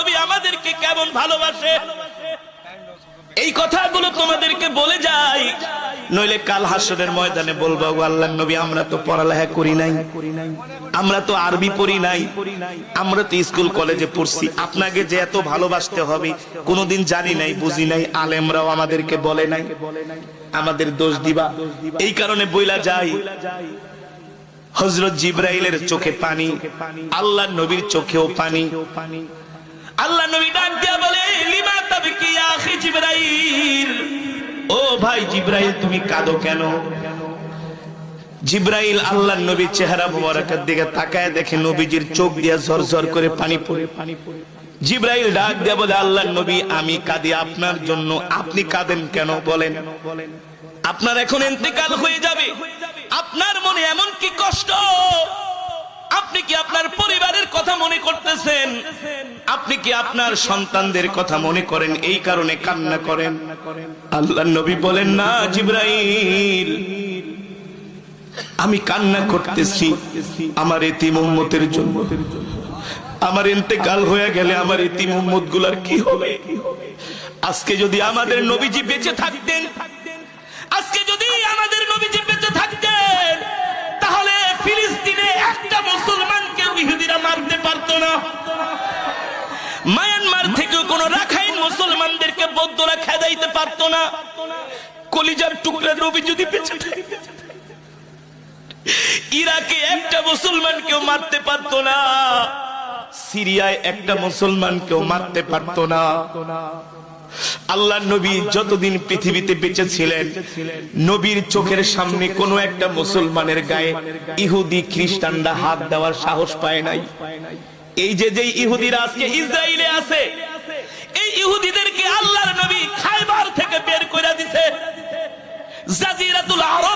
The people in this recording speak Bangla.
নবী আমাদেরকে কেমন ভালোবাসে। এই কথাগুলো তোমাদেরকে বলে যাই, নইলে কাল হাসরের ময়দানে বলবো আল্লাহর নবী আমরা তো পড়ালেখা করি নাই, আমরা তো আরবি পড়ি নাই, আমরা তো স্কুল কলেজে পড়ছি, আপনাকে যে এত ভালোবাসতে হবে কোনোদিন জানি নাই, বুঝি নাই, আলেমরাও আমাদেরকে বলে নাই, আমাদের দোষ দিবা। এই কারণে বইলা যাই, হযরত জিবরাইলের চোখে পানি, আল্লাহর নবীর চোখেও পানি। আল্লাহ নবী ডাক দিয়া বলে, লিমা তাবকি ইয়া আখি জিবরাইল, ও ভাই জিবরাইল তুমি কাঁদো কেন? জিবরাইল আল্লাহর নবীর চেহারা মোবারকের দিকে তাকায়, দেখে নবীজির চোখ দিয়া ঝরঝর করে পানি পড়ে। জিবরাইল ডাক দিয়া বলে, আল্লাহর নবী আমি কাঁদি আপনার জন্য, আপনি কাঁদেন কেন বলেন? আপনার এখন ইন্তেকাল হয়ে যাবে, আপনার মনে এমন কি কষ্ট? আপনি কি আপনার পরিবারের কথা মনে করতেছেন? আপনি কি আপনার সন্তানদের কথা মনে করেন, এই কারণে কান্না করেন? আল্লাহর নবী বলেন, না জিবরাইল, আমি কান্না করতেছি আমার এতিম উম্মতের জন্য। আমার ইন্তেকাল হয়ে গেলে আমার এতিম উম্মত গুলার কি হবে? আজকে যদি আমাদের নবীজি বেঁচে থাকতেন, আজকে যদি আমাদের নবীজি বেঁচে থাকতেন, তাহলে ফিলিস্তিনে একটা মুসলমানকে ইহুদিরা মারতে পারতো না। মায়ানমার থেকে কোন রাখাইন মুসলমানদেরকে বৌদ্ধরা খেদাইতে পারতো না। কলিজার টুকরা নবী যদি বেঁচে থাকতেন, ইরাকে একটা মুসলমানকেও মারতে পারতো না, সিরিয়ায় একটা মুসলমানকেও মারতে পারতো না। আল্লাহর নবী যতদিন পৃথিবীতে বেঁচে ছিলেন, নবীর চোখের সামনে কোনো একটা মুসলমানের গায়ে ইহুদি খ্রিস্টানরা হাত দেওয়ার সাহস পায় নাই। এই যে ইহুদিরা আজকে ইসরায়েলে আছে, এই ইহুদিদেরকে আল্লাহর নবী খায়বার থেকে বের করে দিয়েছে, জাজিরাতুল আরব